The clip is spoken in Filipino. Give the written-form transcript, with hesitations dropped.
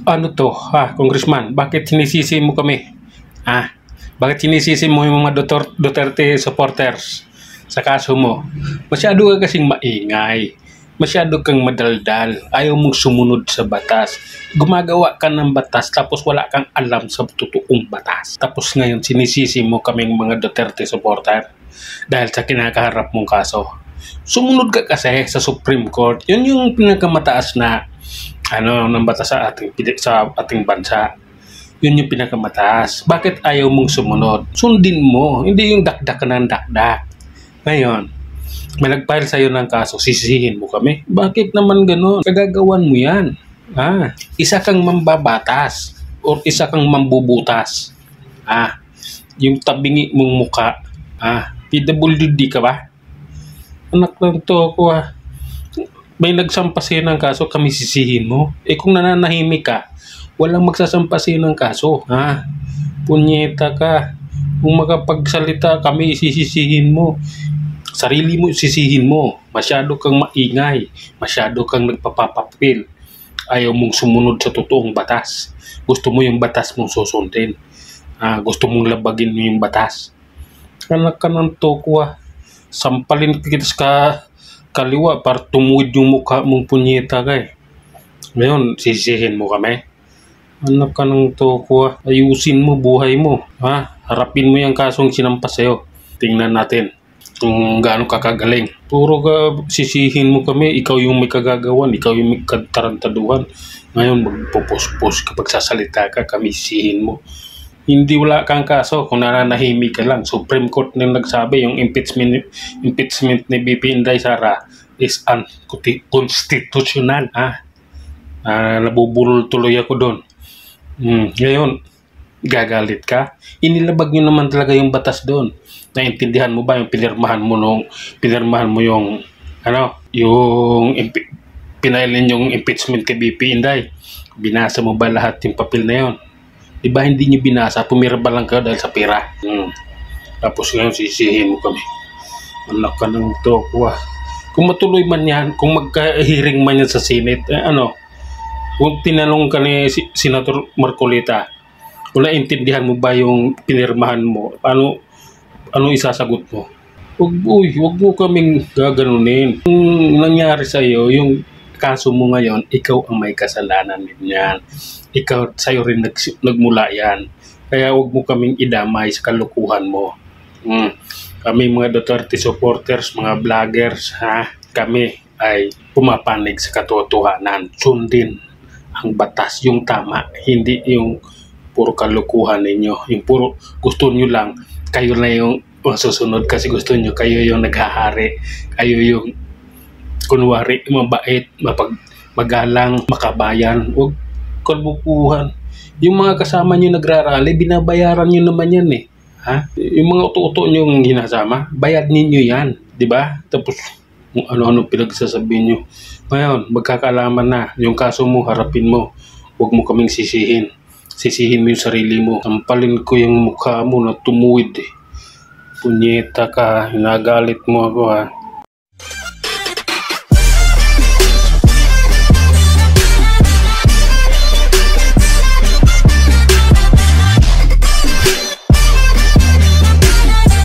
Ano to, Congressman, bakit sinisisi mo kami? Bakit sinisisi mo yung mga Duterte supporters sa kaso mo? Masyado ka kasing maingay. Masyado kang madaldal. Ayaw mong sumunod sa batas. Gumagawa ka ng batas tapos wala kang alam sa totoong batas. Tapos ngayon sinisisi mo kaming mga Duterte supporter dahil sa kinakaharap mong kaso. Sumunod ka kasi sa Supreme Court. Yun yung pinakamataas na ng batas sa ating bansa. Yun yung pinakamataas. Bakit ayaw mong sumunod? Sundin mo. Hindi yung dakdak ng dakdak. Ngayon, may nag-file sa'yo ng kaso, sisihin mo kami. Bakit naman gano'n? Kagagawan mo yan. Isa kang mambabatas or isa kang mambubutas. Yung tabingi mong muka. PWD ka ba? Anak lang to ako May nagsampasi ng kaso, kami sisihin mo. Kung nananahimik ka, walang magsasampasi ng kaso. Punyeta ka. Kung makapagsalita, kami sisisihin mo. Sarili mo sisihin mo. Masyado kang maingay. Masyado kang nagpapapapil. Ayaw mong sumunod sa totoong batas. Gusto mo yung batas mong susundin. Gusto mong labagin mo yung batas. Anak ka ng tokwa. Sampalin kita sa kaliwa para tumuwid yung mukha mong punyeta ka Ngayon, sisihin mo kami. Anak ka ng tokwa. Ayusin mo buhay mo. Harapin mo yung kasong sinampas sa'yo. Tingnan natin kung gaano ka kagaling. Puro ka sisihin mo kami, ikaw yung may kagagawan, ikaw yung may katarantaduhan. Ngayon magpupus-pus kapag sasalita ka, kami sisihin mo. Hindi wala kang kaso kung nananahimik ka lang. Supreme Court na nagsabi yung impeachment ni BP Inday Sara is unconstitutional. Nabubulol tuloy ako doon. Ngayon, gagalit ka. Inilabag nyo naman talaga yung batas doon. Naintindihan mo ba yung pinirmahan mo yung pinailin yung impeachment kay BP Inday? Binasa mo ba lahat yung papel na yon? Diba hindi nyo binasa? Pumirma lang ka dahil sa pera. Tapos ngayon sisihin mo kami. Anak ka ng tokwa. Kung matuloy man yan, kung magka-hearing man yan sa Senate, kung tinanong ka ni Senator Marcolita, wala intindihan mo ba yung pinirmahan mo? Ano isasagot mo? Huwag mo kaming gaganunin. Kung nangyari sa'yo, yung kaso mo ngayon, ikaw ang may kasalanan niyan. Ikaw, sa'yo rin nagmula yan. Kaya huwag mo kaming idamay sa kalukuhan mo. Kami mga Duterte supporters, mga vloggers, kami ay pumapanig sa katotohanan. Sundin ang batas, yung tama, hindi yung puro kalukuhan ninyo. Yung puro gusto nyo lang, kayo na yung masusunod kasi gusto nyo, kayo yung naghahari. Kayo yung kunwari, mabait, magalang, makabayan. Huwag kalbukuhan. Yung mga kasama nyo nagrarally, binabayaran nyo naman yan Yung mga uto-uto nyo yung ginasama, bayad ninyo yan. Diba? Tapos, kung ano-ano pinagsasabihin nyo. Ngayon, magkakalaman na. Yung kaso mo, harapin mo. Huwag mo kaming sisihin. Sisihin mo yung sarili mo. Tampalin ko yung mukha mo na tumuwid Punyeta ka, hinagalit mo ako